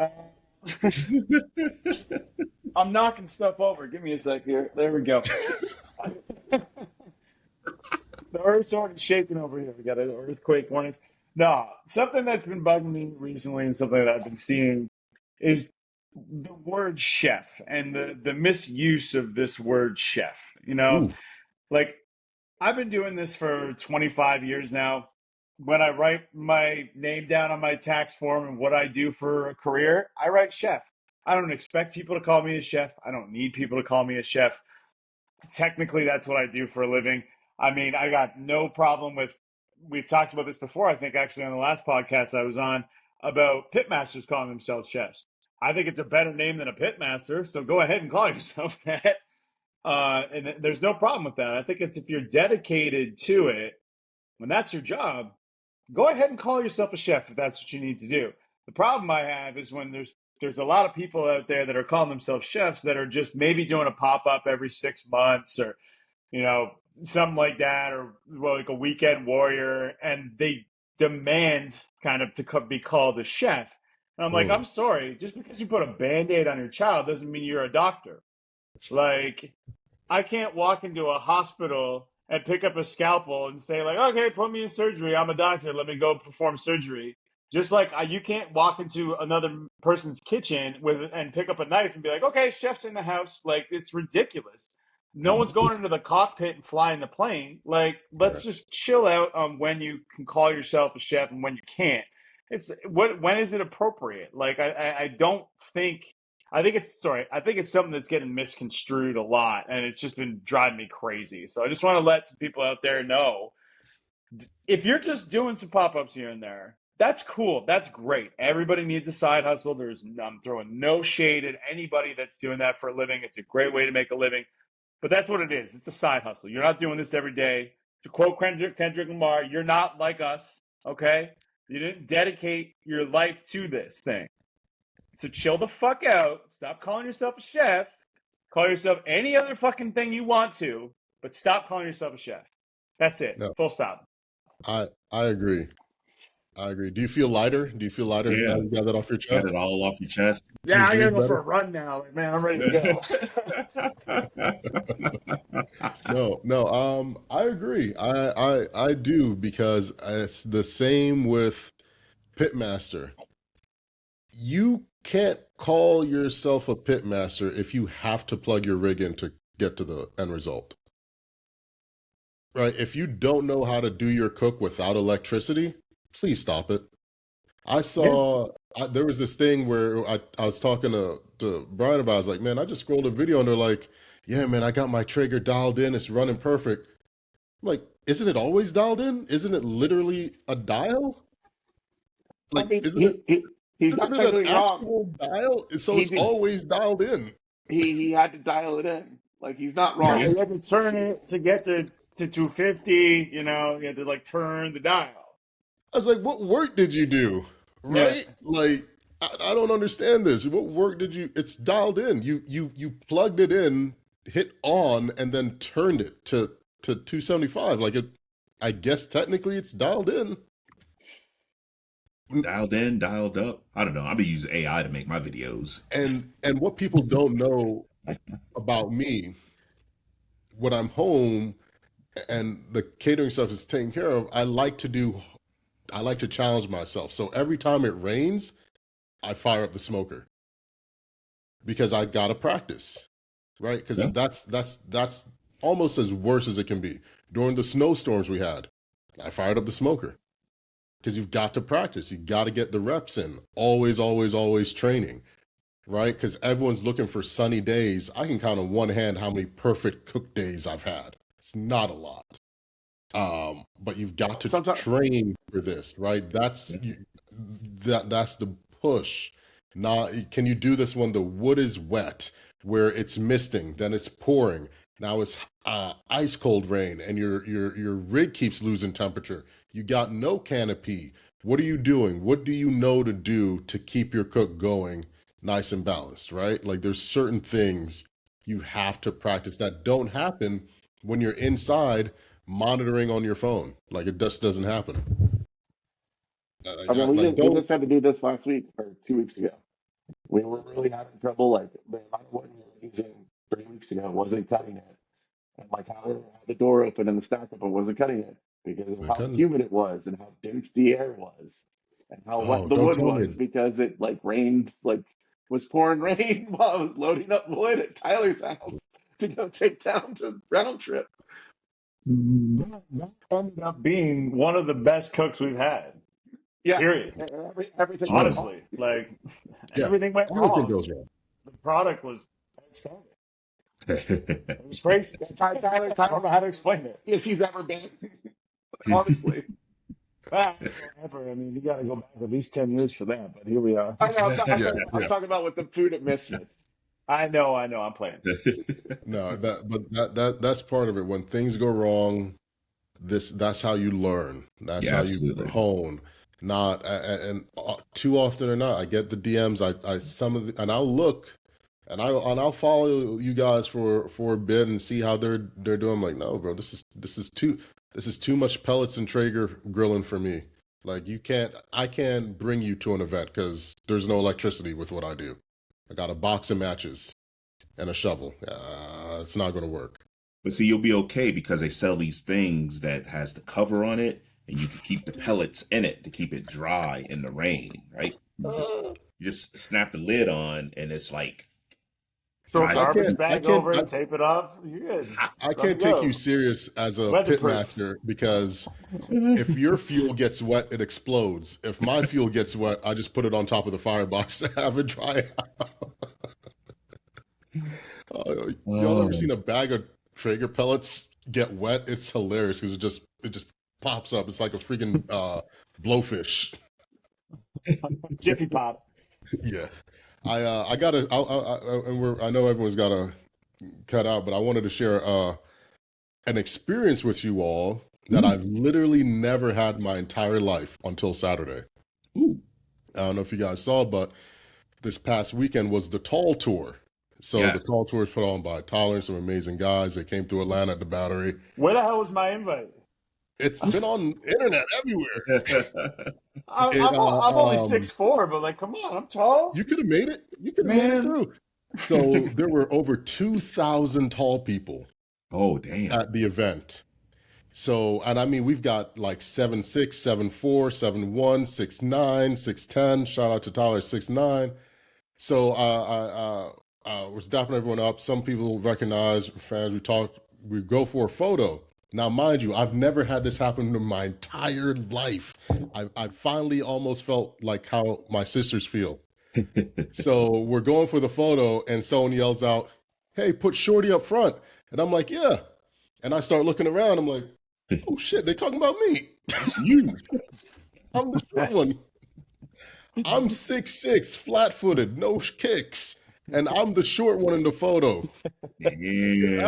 I'm knocking stuff over. Give me a sec here. There we go. The earth's already shaking over here. We got an earthquake warnings. No, something that's been bugging me recently and something that I've been seeing is the word chef and the misuse of this word chef. Ooh. Like I've been doing this for 25 years now. When I write my name down on my tax form and what I do for a career, I write chef. I don't expect people to call me a chef. I don't need people to call me a chef. Technically, that's what I do for a living. I mean, I got no problem with, we've talked about this before, I think actually on the last podcast I was on, about pitmasters calling themselves chefs. I think it's a better name than a pitmaster, so go ahead and call yourself that. And there's no problem with that. I think it's if you're dedicated to it, when that's your job, go ahead and call yourself a chef if that's what you need to do. The problem I have is when there's a lot of people out there that are calling themselves chefs that are just maybe doing a pop-up every 6 months or something like that, or like a weekend warrior, and they demand kind of to be called a chef. And I'm like, I'm sorry, just because you put a Band-Aid on your child doesn't mean you're a doctor. Like, I can't walk into a hospital and pick up a scalpel and say, like, okay, put me in surgery. I'm a doctor. Let me go perform surgery. Just like you can't walk into another person's kitchen and pick up a knife and be like, okay, chef's in the house. Like, it's ridiculous. No one's going into the cockpit and flying the plane. Like, let's just chill out on when you can call yourself a chef and when you can't. it's when is it appropriate? Like I don't think I think it's sorry. I think it's something that's getting misconstrued a lot, and it's just been driving me crazy. So I just want to let some people out there know if you're just doing some pop ups here and there, that's cool. That's great. Everybody needs a side hustle. I'm throwing no shade at anybody that's doing that for a living. It's a great way to make a living, but that's what it is. It's a side hustle. You're not doing this every day. To quote Kendrick Lamar, you're not like us. Okay, you didn't dedicate your life to this thing. So chill the fuck out. Stop calling yourself a chef. Call yourself any other fucking thing you want to, but stop calling yourself a chef. That's it. No, Full stop. I agree. I agree. Do you feel lighter? Do you feel lighter now Yeah, you got that off your got chest? it all off your chest. Do Yeah, you I gotta breathe go for a better? run now. Like, man, I'm ready to go. No, no. I agree. I do because it's the same with Pitmaster. You can't call yourself a pitmaster if you have to plug your rig in to get to the end result. Right? If you don't know how to do your cook without electricity, please stop it. I Yeah. saw there was this thing where I was talking to Brian about. I was like, man, I just scrolled a video and they're like, yeah, man, I got my Traeger dialed in. It's running perfect. I'm like, isn't it always dialed in? Isn't it literally a dial? I Like, mean, he's not isn't it an technically wrong. actual dial? So He it's did always dialed in. he had to dial it in. Like he's not Yeah, wrong. you have to turn it to get to 250, you know, you have to like turn the dial. I was like, what work did you do? Yeah. Right? Like, I don't understand this. What work did you? It's dialed in. You plugged it in, hit on, and then turned it to 275. Like it, I guess technically it's dialed in. Dialed in, dialed up. I don't know. I've been using AI to make my videos. And what people don't know about me, when I'm home and the catering stuff is taken care of, I like to challenge myself. So every time it rains, I fire up the smoker because I gotta practice, right? Because Yeah. that's almost as worse as it can be. During the snowstorms we had, I fired up the smoker because you've got to practice. You got to get the reps in. Always, always, always training, right? Because everyone's looking for sunny days. I can count on one hand how many perfect cook days I've had. It's not a lot. But you've got to Sometimes train for this, right? Yeah. That's the push. Now, can you do this when the wood is wet, where it's misting, then it's pouring? Now it's ice cold rain, and your rig keeps losing temperature. You got no canopy. What are you doing? What do you know to do to keep your cook going nice and balanced, right? Like there's certain things you have to practice that don't happen when you're inside monitoring on your phone. Like it just doesn't happen. I mean Like we don't. just had to do this last week or 2 weeks ago. We were really having trouble. Like the amount of wood we were using 3 weeks ago wasn't cutting it. And my tower had the door open and the stack up, but wasn't cutting it because of I how couldn't. humid it was and how dense the air was and how wet Oh, the don't wood tell was me. because it like rained, like was pouring rain while I was loading up wood at Tyler's house to go take down the round trip. That ended up being one of the best cooks we've had. Yeah, Period. everything went Oh, wrong. Honestly, like yeah. everything went Everything wrong. goes wrong. The product was outstanding. It was crazy. I don't know how to explain it. Yes, he's ever been. Honestly, Ah, forever. I mean, you got to go back at least 10 years for that. But here we are. I know. Yeah, I'm yeah. talking about with the food at Misfits. I know. I'm playing. No, that's part of it. When things go wrong, that's how you learn. That's Yeah, how you absolutely. hone. Not and too often or not, I get the DMs. I some of the, and I'll look and I'll follow you guys for a bit and see how they're doing. I'm like, no, bro, this is too much pellets and Traeger grilling for me. Like I can't bring you to an event because there's no electricity with what I do. I got a box of matches and a shovel. It's not going to work. But see, you'll be okay because they sell these things that has the cover on it, and you can keep the pellets in it to keep it dry in the rain, right? You just snap the lid on, and it's like Throw a Dry garbage spit. bag over it, tape it up. You're good. I Let can't it take you go. serious as a pit Weatherproof. master because if your fuel gets wet, it explodes. If my fuel gets wet, I just put it on top of the firebox to have it dry out. Y'all ever seen a bag of Traeger pellets get wet? It's hilarious because it just pops up. It's like a freaking blowfish. Jiffy Pop. Yeah, I gotta I know everyone's gotta cut out, but I wanted to share an experience with you all that I've literally never had my entire life until Saturday. Ooh. I don't know if you guys saw, but this past weekend was the Tall Tour. So the Yes. Tall Tour is put on by Tyler and some amazing guys. They came through Atlanta at the Battery. Where the hell was my invite? It's been on internet everywhere. I'm, It, I'm, I'm only 6'4", but like, come on, I'm tall. you could have made it. You could have made it Man. through. So there were over 2,000 tall people Oh, damn. at the event. So, and I mean, we've got like 7'6", 7'4", 7'1", 6'9", 6'10". Shout out to Tyler, 6'9". So I was dapping everyone up. Some people recognize, fans, we go for a photo. Now, mind you, I've never had this happen in my entire life. I finally almost felt like how my sisters feel. So we're going for the photo, and someone yells out, "Hey, put Shorty up front." And I'm like, "Yeah." And I start looking around. I'm like, "Oh shit, they talking about me." That's you. I'm the short one. I'm 6'6", flat-footed, no kicks, and I'm the short one in the photo. I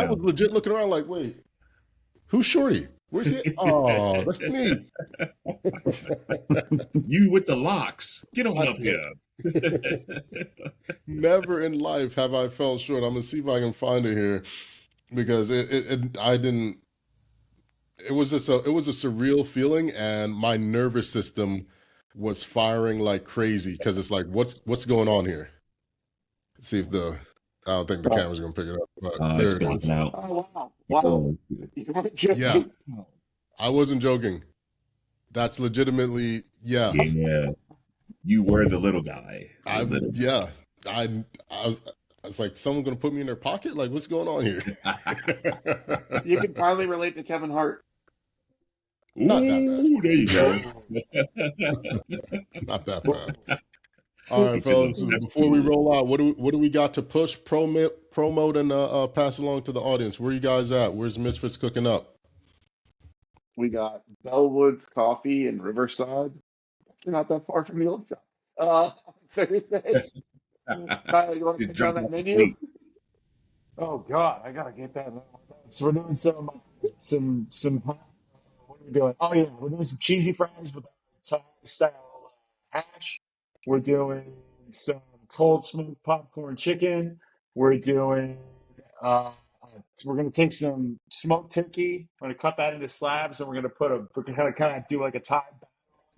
was Damn. legit looking around like, "Wait, who's Shorty? Where's he? Oh, that's me." You with the locks. Get on up here. Never in life have I felt short. I'm gonna see if I can find it here because I didn't. It was just it was a surreal feeling, and my nervous system was firing like crazy because it's like, what's going on here? Let's see if I don't think the camera's gonna pick it up, but It's there it is. blocking out. Oh, wow. Wow. Oh, You weren't just Yeah, I wasn't joking. That's legitimately, yeah. yeah. You were the little guy. I yeah. I was like, someone gonna put me in their pocket? Like, what's going on here? You can finally relate to Kevin Hart. Not that Ooh, there you go. Not that bad. All right, fellas. Before we roll out, what do we got to push, promote, and pass along to the audience? Where you guys at? Where's Misfits cooking up? We got Bellwoods Coffee in Riverside. Actually, not that far from the old shop. On Thursday. Tyler, you want to Just pick on drop that off the menu? plate. Oh God, I gotta get that. So we're doing some. What are we doing? Oh yeah, we're doing some cheesy fries with Thai style hash. We're doing some cold smoked popcorn chicken. We're doing. We're gonna take some smoked turkey. We're gonna cut that into slabs, and we're gonna put a. We're gonna kind of do like a Thai batter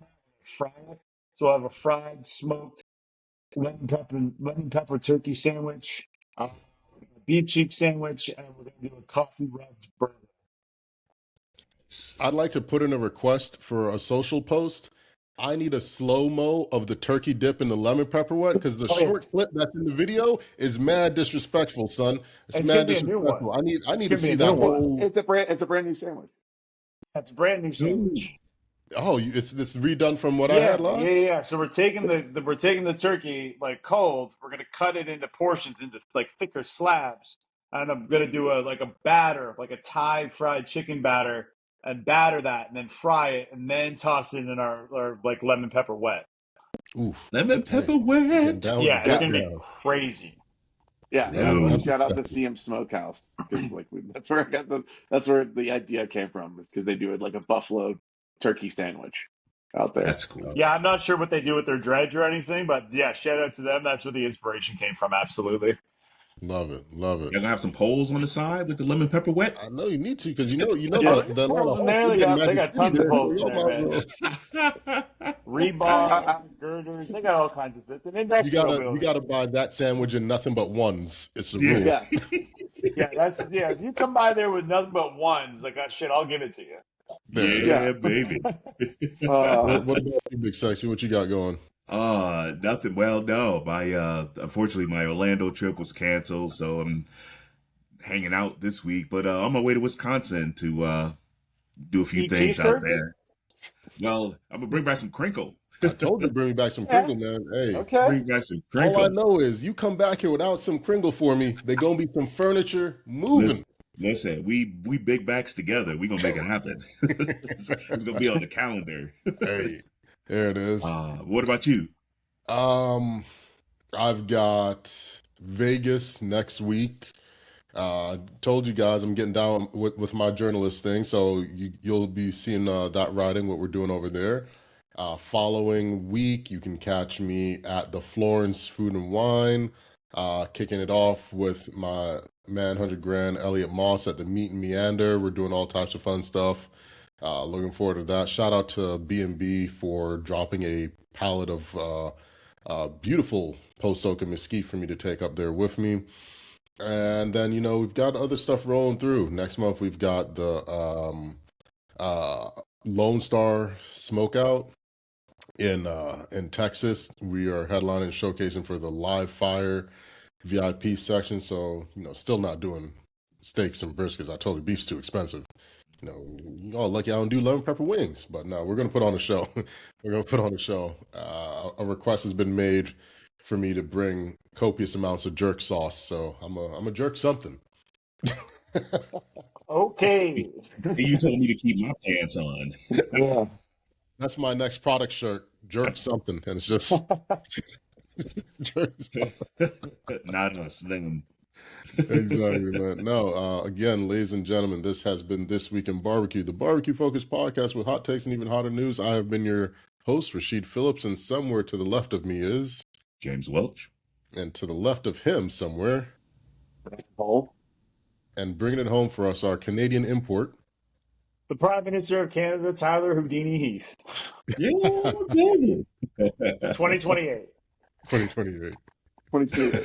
on that and fry it. So we'll have a fried smoked lemon pepper turkey sandwich, beef cheek sandwich, and we're gonna do a coffee rubbed burger. I'd like to put in a request for a social post. I need a slow-mo of the turkey dip in the lemon pepper wet because the Oh yeah, short clip that's in the video is mad disrespectful, son. It's it's mad gonna be a new one. disrespectful. I need to It's gonna be see a that new one. whole. It's a brand new sandwich. It's a brand new Ooh. sandwich. Oh, it's redone from what I had live. Yeah. So we're taking the turkey like cold. We're gonna cut it into portions into like thicker slabs, and I'm gonna do a batter, like a Thai fried chicken batter, and batter that, and then fry it, and then toss it in our like lemon pepper wet. Oof. Lemon Okay. pepper Getting wet. down with Yeah, the it's get gonna be down. crazy. Yeah, No. shout out to CM Smokehouse because that's where that's where the idea came from. Is because they do it like a buffalo turkey sandwich out there. That's cool. Yeah, I'm not sure what they do with their dredge or anything, but yeah, shout out to them. That's where the inspiration came from. Absolutely. Love it. Love it. You're gonna have some poles on the side with the lemon pepper wet. I know you need to because you know Yeah, the Atlanta poles in Hawks, there. they're getting They Magic got City tons of there, so poles in y'all there, might man. as well. Rebar, I, girders. They got all kinds of stuff. It's an You industrial gotta building. buy that sandwich in nothing but ones. It's a Yeah. rule. yeah, Yeah. If you come by there with nothing but ones, like that shit, I'll give it to you. There it is. Yeah, yeah. baby. What about you, Big Sexy? What you got going? Nothing. Well, no. My unfortunately my Orlando trip was canceled, so I'm hanging out this week. But on my way to Wisconsin to do a few Eat things out cheeseburgers? there. Well, I'm gonna bring back some crinkle. I told you to bring me back some Yeah. Kringle, man. Hey, Okay. Bring back some all I crinkle. know is you come back here without some Kringle for me, they gonna be some furniture moving. Listen, listen. We big backs together. We gonna make it happen. It's gonna be on the calendar. Hey, there it is. What about you? Um, I've got Vegas next week. Told you guys I'm getting down with my journalist thing, so you'll be seeing that writing, what we're doing over there. Following week, you can catch me at the Florence Food and Wine, kicking it off with my man 100 Grand Elliot Moss at the Meet and Meander. We're doing all types of fun stuff. Looking forward to that. Shout out to B&B for dropping a pallet of beautiful post oak and mesquite for me to take up there with me. And then, we've got other stuff rolling through. Next month, we've got the uh, Lone Star Smokeout in Texas. We are headlining and showcasing for the Live Fire VIP section. So, still not doing steaks and briskets. I told you beef's too expensive. Y'all lucky I don't do lemon pepper wings, but no, we're gonna put on a show. We're gonna put on a show. A request has been made for me to bring copious amounts of jerk sauce, so I'm a jerk something. Okay. You told me to keep my pants on. Yeah. That's my next product shirt, jerk something, and it's just jerk Not a slim. exactly, man. No, again, ladies and gentlemen, this has been This Week in Barbecue, the barbecue focused podcast with hot takes and even hotter news. I have been your host, Rashid Phillips, and somewhere to the left of me is, James Welch. and to the left of him somewhere, Hole. and bringing it home for us, our Canadian import. The Prime Minister of Canada, Tyler Houdini Heath, Yeah, baby. 2028. 2028. 22.